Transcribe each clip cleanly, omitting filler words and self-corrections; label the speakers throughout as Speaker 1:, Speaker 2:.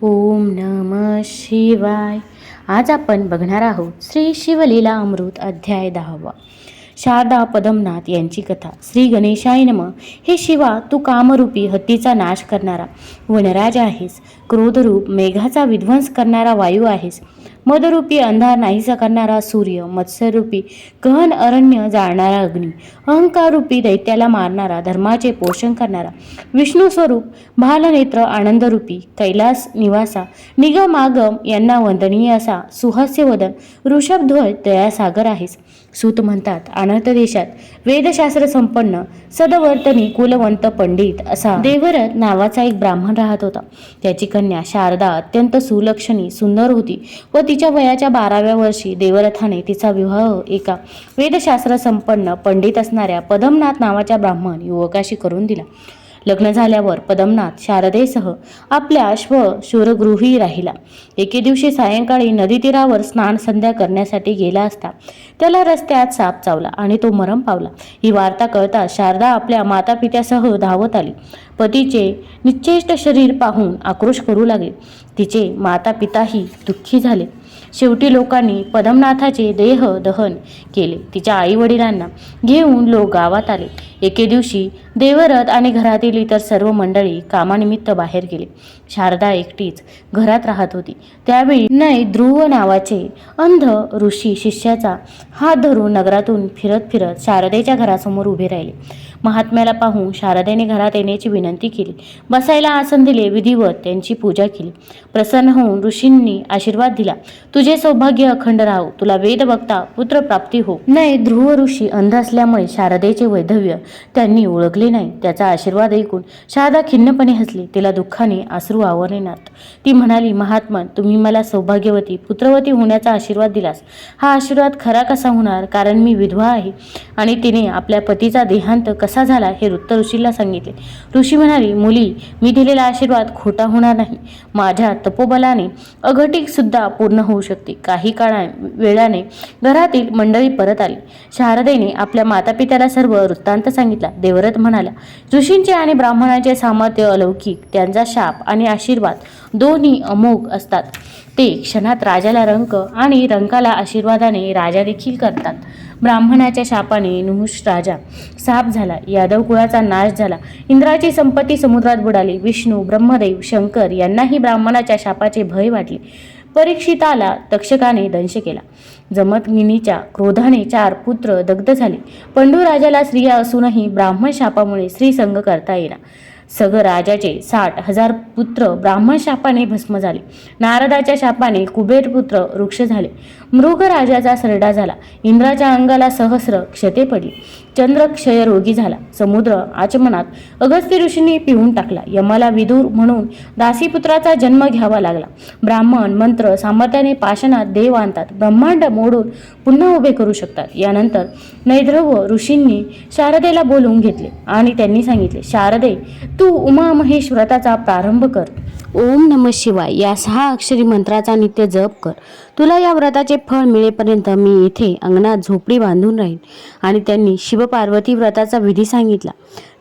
Speaker 1: ओम नमः शिवाय. आज आपण बघणार आहोत श्री शिवलीला अमृत अध्याय 10. शारदा पद्मनाथ यांची कथा. श्री गणेशाय नमः. हे शिवा, तू कामरूपी हत्तीचा नाश करणारा वनराज आहेस. क्रोधरूप मेघाचा विध्वंस करणारा वायू आहेस. मदरूपी अंधार नाहीसा करणारा सूर्य, मत्स्यरूपी गहन अरण्य जाळणारा अग्नी, अहंकाररूपी दैत्याला मारणारा, धर्माचे पोषण करणारा विष्णू स्वरूप, भालनेत्र आनंदरूपी कैलास निवासा, निगम आगम यांना वंदनीय असा सुहास्यवदन ऋषभध्वज दयासागर आहेस. सूत म्हणतात, अनर्थ देशात वेदशास्त्र संपन्न सदवर्तनी कुलवंत पंडित असा देवरथ नावाचा एक ब्राह्मण राहत होता. त्याची कन्या शारदा अत्यंत सुलक्षणी सुंदर होती व तिच्या वयाच्या 12व्या वर्षी देवरथाने तिचा विवाह एका वेदशास्त्र संपन्न पंडित असणाऱ्या पद्मनाथ नावाच्या ब्राह्मण युवकाशी करून दिला. लग्न झाल्यावर पद्मनाथ शारदेसह आपल्या शूरगृही राहिला. एके दिवशी सायंकाळी नदी तीरावर स्नान संध्या करण्यासाठी गेला असता त्याला रस्त्यात साप चावला आणि तो मरण पावला. ही वार्ता कळता शारदा आपल्या मातापित्यासह धावत आली. पतीचे निश्चेष्ट शरीर पाहून आक्रोश करू लागले. तिचे मातापिताही दुःखी झाले. शेवटी लोकांनी पद्मनाथाचे देह दहन केले. तिच्या आई वडिलांना घेऊन लोक गावात आले. एके दिवशी देवरथ आणि घरातील इतर सर्व मंडळी कामानिमित्त बाहेर गेले. शारदा एकटीच घरात राहत होती. त्यावेळी नय ध्रुव नावाचे अंध ऋषी शिष्याचा हात धरून नगरातून फिरत फिरत शारदेच्या घरासमोर उभे राहिले. महात्म्याला पाहून शारदेने घरात येण्याची विनंती केली. बसायला आसन दिले. विधिवत त्यांची पूजा केली. प्रसन्न होऊन ऋषींनी आशीर्वाद दिला. तुझे सौभाग्य अखंड राहो. तुला वेद बघता पुत्र प्राप्ती हो. नय ध्रुव ऋषी अंध असल्यामुळे शारदेचे वैधव्य त्यांनी ओळखले नाही. त्याचा आशीर्वाद ऐकून शारदा खिन्नपणे हसली. तिला दुःखाने अश्रू आवरलेनात. ती म्हणाली, महात्मन, तुम्ही मला सौभाग्यवती पुत्रवती होण्याचा आशीर्वाद दिलास. हा आशीर्वाद खरा कसा होणार? कारण मी विधवा आहे आणि तिने आपल्या पतीचा देहांत कसा झाला हे वृत्त ऋषीला सांगितले. ऋषी म्हणाली, मुली, मी दिलेला आशीर्वाद खोटा होणार नाही. माझ्या तपोबलाने अघटिक सुद्धा पूर्ण होऊ शकते. काही वेळाने घरातील मंडळी परत आली. शारदेने आपल्या मातापित्याला सर्व वृत्तांत सांगितला. देवरथ म्हणाला, ऋषींचे आणि ब्राह्मणाचे सामर्थ्य अलौकिक. त्यांचा शाप आणि आशीर्वाद दोन्ही अमोघ असतात. ते क्षणात राजाला रंक आणि रंकाला आशीर्वादाने राजा देखील करतात. ब्राह्मणाच्या शापाने नहुष राजा साप झाला. यादव कुळाचा नाश झाला. इंद्राची संपत्ती समुद्रात बुडाली. विष्णू, ब्रह्मदेव, शंकर यांनाही ब्राह्मणाच्या शापाचे भय वाटले. परीक्षिताला तक्षकाने दंश केला. जमदग्नीच्या क्रोधाने 4 पुत्र दग्ध झाले. पंडू राजाला स्त्रिया असूनही ब्राह्मण शापामुळे स्त्रीसंग करता येईना. सग राजाचे 60,000 पुत्र ब्राह्मण शापाने भस्म झाले. नारदाच्या शापाने कुबेर पुत्र वृक्ष झाले. मृग राजाचा सरडा झाला. इंद्राच्या अंगाला सहस्र क्षते पडली. चंद्र क्षयरोगी झाला. समुद्र आचमनात अगस्त्य ऋषींनी पिऊन टाकला. यमाला विदुर म्हणून दासीपुत्राचा जन्म घ्यावा लागला. ब्राह्मण मंत्र सामर्थ्याने पाषाणात देव आणतात. ब्रह्मांड मोडून पुन्हा उभे करू शकतात. यानंतर नैद्रव ऋषींनी शारदेला बोलवून घेतले आणि त्यांनी सांगितले, शारदे, तू उमा महेश व्रताचा प्रारंभ कर. ओम नमः शिवाय या 6 अक्षरी मंत्राचा नित्य जप कर. तुला या व्रताचे फळ मिळेपर्यंत मी इथे अंगणात झोपडी बांधून राहीन. आणि त्यांनी शिवपार्वती व्रताचा विधी सांगितला.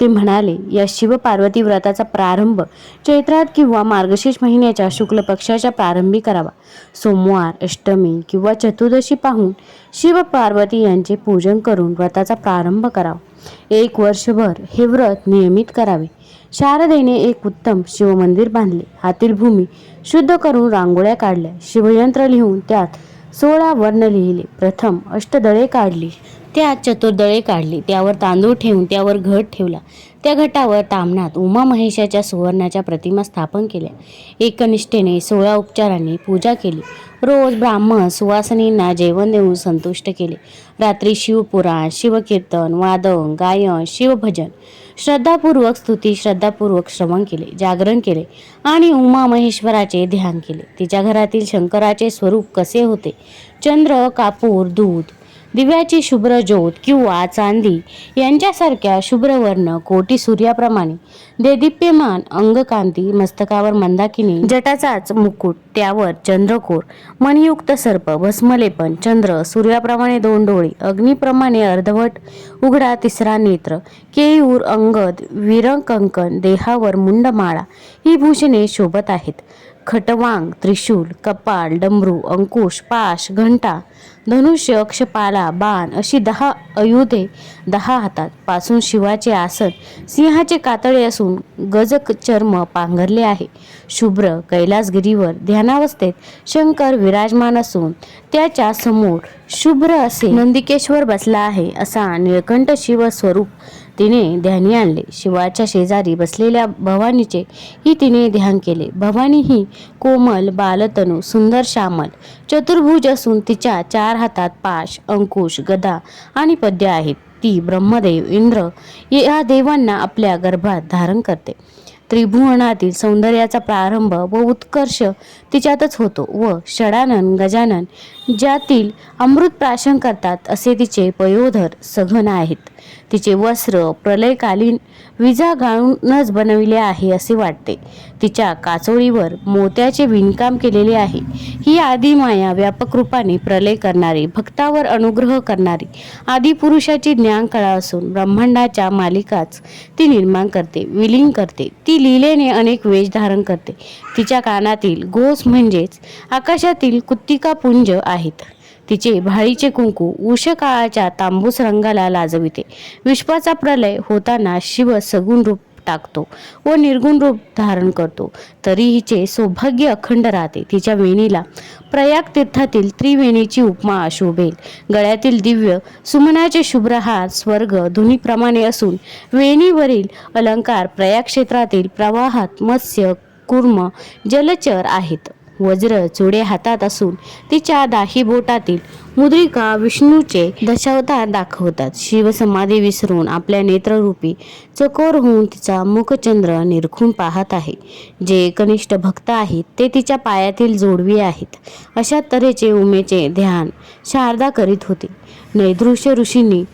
Speaker 1: ते म्हणाले, या शिवपार्वती व्रताचा प्रारंभ चैत्रात किंवा मार्गशीर्ष महिन्याच्या शुक्ल पक्षाच्या प्रारंभी करावा. सोमवार, अष्टमी किंवा चतुर्दशी पाहून शिवपार्वती यांचे पूजन करून व्रताचा प्रारंभ करावा. 1 वर्षभर हे व्रत नियमित करावे. शारदेने एक उत्तम शिवमंदिर बांधले. हातील भूमी शुद्ध करून रांगोळ्या काढल्या. शिवयंत्र लिहून त्यात 16 वर्ण लिहिले. प्रथम अष्टदळे काढली. त्यात चतुर्दळे काढली. त्यावर तांदूळ ठेवून त्यावर घट ठेवला. त्या घटावर ताम्हणात उमा महेशाच्या सुवर्णाच्या प्रतिमा स्थापन केल्या. एकनिष्ठेने 16 उपचारांनी पूजा केली. रोज ब्राह्मण सुवासिनींना जेवण देऊन संतुष्ट केले. रात्री शिवपुराण, शिवकीर्तन, वादन, गायन, शिवभजन, श्रद्धापूर्वक स्तुती, श्रद्धापूर्वक श्रवण केले. जागरण केले आणि उमा महेश्वराचे ध्यान केले. तिच्या घरातील शंकराचे स्वरूप कसे होते? चंद्र, कापूर, दूध, दिव्याची शुभ्र ज्योत किंवा चांदी यांच्यासारख्या शुभ्रवर्ण कोटी सूर्याप्रमाणे देदीप्यमान अंगकांती, मस्तकावर मंदाकिनी, जटाचाच मुकुट, त्यावर चंद्रकोर, मणियुक्त सर्प, भस्मलेपन, चंद्र सूर्याप्रमाणे 2 डोळे, अग्निप्रमाणे अर्धवट उघडा 3रा नेत्र, केयूर, अंगद, विरंकंकण, देहावर मुंडमाळा ही भूषणे शोभत आहेत. खटवांग, त्रिशूल, कपाल, डमरू, अंकुश, पाश, घंटा, धनुष्य, अक्षपाला, बाण अशी 10 आयुधे 10 हातात. पासून शिवाचे आसन सिंहाचे कातळे असून गजक चर्म पांघरले आहे. शुभ्र कैलासगिरीवर ध्यानावस्थेत शंकर विराजमान असून त्याच्या समोर शुभ्र असे नंदिकेश्वर बसला आहे. असा निळकंठ शिव स्वरूप तिने ध्यानी आणले. शिवाच्या शेजारी बसलेल्या भवानीचे ही तिने ध्यान केले. भवानी ही कोमल बालतनू, सुंदर श्यामल, चतुर्भुज असून तिच्या 4 हातात पाश, अंकुश, गदा आणि पद्य आहेत. ती ब्रह्मदेव, इंद्र या देवांना आपल्या गर्भात धारण करते. त्रिभुवनातील सौंदर्याचा प्रारंभ व उत्कर्ष तिच्यातच होतो व षडानन गजानन ज्यातील अमृत प्राशन करतात असे तिचे पयोधर सघन आहेत. तिचे वस्त्र प्रलयकालीन विजा गाळूनच बनविले आहे असे वाटते. तिच्या काचोळीवर मोत्याचे विणकाम केलेले आहे. ही आदिमाया व्यापक रूपाने प्रलय करणारी, भक्तावर अनुग्रह करणारी आदिपुरुषाची ज्ञानकळा असून ब्रह्मांडाच्या मालिकाच ती निर्माण करते, विलीन करते. ती लीलेने अनेक वेश धारण करते. तिच्या कानातील घोष म्हणजेच आकाशातील कुत्तिकापुंज आहेत. तिचे भाळीचे कुंकू उषकाळाच्या तांबूस रंगाला लाजविते. विश्वाचा प्रलय होताना शिव सगुण रूप टाकतो व निर्गुण रूप धारण करतो, तरी हिचे सौभाग्य अखंड राहते. तिच्या वेणीला प्रयाग तीर्थातील त्रिवेणीची उपमा शोभेल. गळ्यातील दिव्य सुमनाचे शुभ्र हार स्वर्ग धुनीप्रमाणे असून वेणीवरील अलंकार प्रयाग क्षेत्रातील प्रवाहात मत्स्य, कूर्म, जलचर आहेत. वज्र चुडे हातात असून तिच्या दाही बोटातील मुद्रिका विष्णूचे दशावतार दाखवतात. शिवसमाधी विसरून आपल्या नेत्ररूपी चकोर होऊन तिचा मुखचंद्र निरखून पाहत आहे. जे कनिष्ठ भक्त आहेत ते तिच्या पायातील जोडवी आहेत. अशा तऱ्हेचे उमेचे ध्यान शारदा करीत होती. नैदृश्य ऋषींनी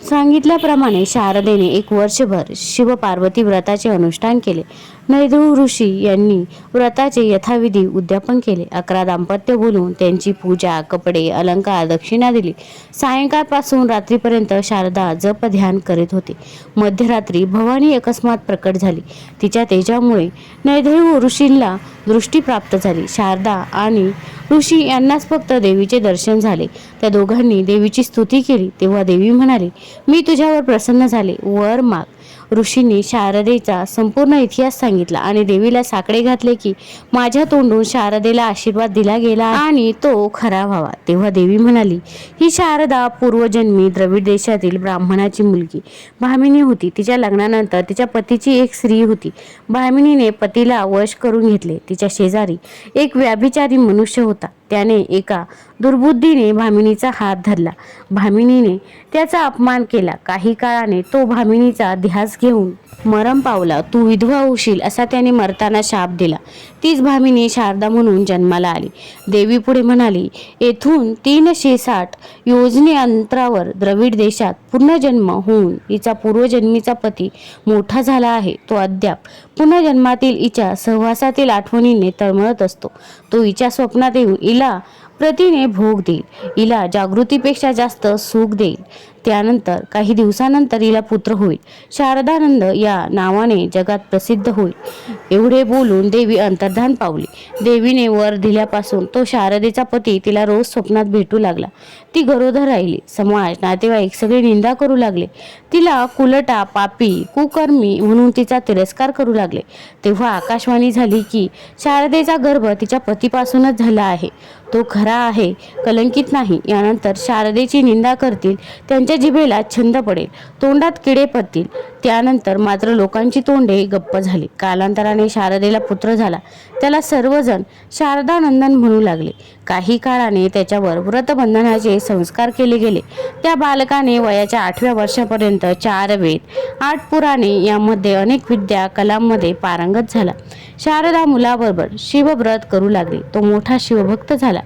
Speaker 1: सांगितल्याप्रमाणे शारदेने 1 वर्षभर शिवपार्वती व्रताचे अनुष्ठान केले. नैदृ ऋषी यांनी व्रताचे यथाविधी उद्यापन केले. 11 दाम्पत्य बोलून त्यांची पूजा, कपडे, अलंकार, दक्षिणा दिली. सायंकाळपासून रात्रीपर्यंत शारदा जप ध्यान करीत होती. मध्यरात्री भवानी अकस्मात प्रकट झाली. तिच्या तेजामुळे नैदृ ऋषींना दृष्टी प्राप्त झाली. शारदा आणि ऋषी यांनाच फक्त देवीचे दर्शन झाले. त्या दोघांनी देवीची स्तुती केली. तेव्हा देवी म्हणाली, मी तुझ्यावर प्रसन्न झाले, वर माग. ऋषींनी शारदेचा संपूर्ण इतिहास सांगितला आणि देवीला साकडे घातले की माझ्या तोंडून शारदेला आशीर्वाद दिला गेला आणि तो खरा व्हावा. तेव्हा देवी म्हणाली, ही शारदा पूर्वजन्मी द्रविड देशातील ब्राह्मणाची मुलगी भामिनी होती. तिच्या लग्नानंतर तिच्या पतीची एक स्त्री होती. भामिनीने पतीला वश करून घेतले. तिच्या शेजारी एक व्याभिचारी मनुष्य होता. त्याने एका दुर्बुद्धीने भामिनीचा हात धरला. भामिनीने त्याचा अपमान केला. काही काळाने तो भामिनीचा ध्यास घेऊन मरण पावला. तू विधवा होशील असा त्याने मरताना शाप दिला. तीच भामिनी शारदा म्हणून जन्माला आली. देवी पुढे म्हणाली, येथून 360 योजने अंतरावर द्रविड देशात पुनर्जन्म होऊन हिचा पूर्वजन्मीचा पती मोठा झाला आहे. तो अद्याप पुनर्जन्मातील हिच्या सहवासातील आठवणीने तळमळत असतो. तो हिच्या स्वप्नात येऊन हिला प्रतीने भोग देईल. हिला जागृतीपेक्षा जास्त सुख देईल. त्यानंतर काही दिवसानंतर हिला पुत्र होईल. शारदानंद या नावाने जगात प्रसिद्ध होईल. एवढे बोलून देवी अंतर्धान पावली. देवीने वर दिल्यापासून तो शारदेचा पती तिला रोज स्वप्नात भेटू लागला. ती गरोदर राहिली. समाज, नातेवाईक सगळे निंदा करू लागले. तिला कुलटा, पापी, कुकर्मी म्हणून तिचा तिरस्कार करू लागले. तेव्हा आकाशवाणी झाली की शारदेचा गर्भ तिच्या पतीपासूनच झाला आहे. तो खरा आहे, कलंकित नाही. यानंतर शारदेची निंदा करतील, त्यांच्या जिभेला छंद पडेल, तोंडात किडे पडतील. त्यानंतर मात्र लोकांची तोंडे गप्प झाली. कालांतराने शारदेला पुत्र झाला. त्याला सर्वजण शारदानंदन म्हणू लागले. काही काळाने त्याच्यावर व्रतबंधनाचे संस्कार केले गेले. त्या बालकाने वयाच्या 8व्या वर्षापर्यंत 4 वेद, 8 पुराणे यामध्ये अनेक विद्या कलांमध्ये पारंगत झाला. शारदा मुलाबरोबर शिवव्रत करू लागली. तो मोठा शिवभक्त झाला.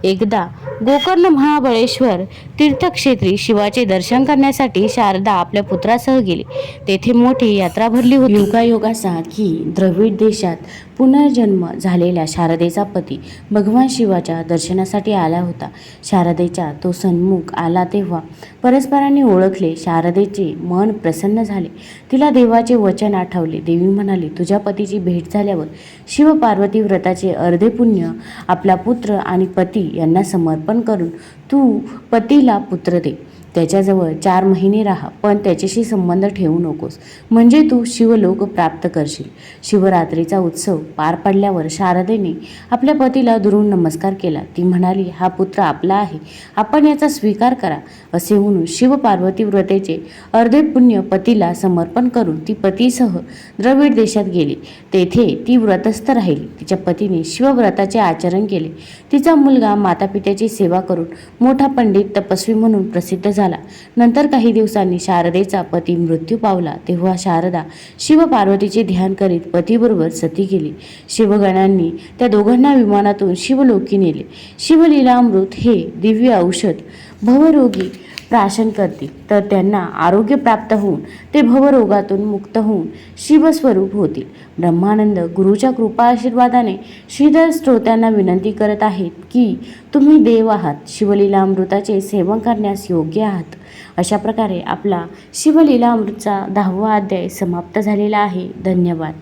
Speaker 1: एकदा गोकर्ण महाबळेश्वर तीर्थक्षेत्री शिवाचे दर्शन करण्यासाठी शारदा आपल्या पुत्रासह गेली. तेथे मोठी यात्रा भरली होती. योगायोगाचा की द्रविड देशात पुनर्जन्म झालेल्या शारदेचा पती भगवान शिवाच्या दर्शनासाठी आला होता. शारदेच्या तो सन्मुख आला तेव्हा परस्परांनी ओळखले. शारदेचे मन प्रसन्न झाले. तिला देवाचे वचन आठवले. देवी म्हणाली, तुझ्या पतीची भेट झाल्यावर शिव पार्वती व्रताचे अर्धे पुण्य आपला पुत्र आणि पती यांना समर्पण करून तू पतीला पुत्र दे. त्याच्याजवळ 4 महिने राहा, पण त्याच्याशी संबंध ठेवू नकोस, म्हणजे तू शिवलोक प्राप्त करशील. शिवरात्रीचा उत्सव पार पडल्यावर शारदेने आपल्या पतीला दुरून नमस्कार केला. ती म्हणाली, हा पुत्र आपला आहे, आपण याचा स्वीकार करा. असे म्हणून शिव पार्वती व्रतेचे अर्धे पुण्य पतीला समर्पण करून ती पतीसह द्रविड देशात गेली. तेथे ती व्रतस्थ राहिली. तिच्या पतीने शिवव्रताचे आचरण केले. तिचा मुलगा मातापित्याची सेवा करून मोठा पंडित तपस्वी म्हणून प्रसिद्ध झाला. नंतर काही दिवसांनी शारदेचा पती मृत्यू पावला. तेव्हा शारदा शिव पार्वतीचे ध्यान करीत पतीबरोबर सती गेली. शिवगणांनी त्या दोघांना विमानातून शिवलोकी नेले. शिवलीलामृत हे दिव्य औषध भवरोगी प्राशन करते, तर त्यांना आरोग्य प्राप्त होऊन ते भवरोगातून मुक्त होऊन शिवस्वरूप होतील. ब्रह्मानंद गुरुच्या कृपा आशीर्वादाने श्रीधर श्रोत्यांना विनंती करत आहेत की तुम्ही देव आहात, शिवलीलामृताचे सेवन करण्यास योग्य आहात. अशा प्रकारे आपला शिवलीलामृतचा 10वा अध्याय समाप्त झालेला आहे. धन्यवाद.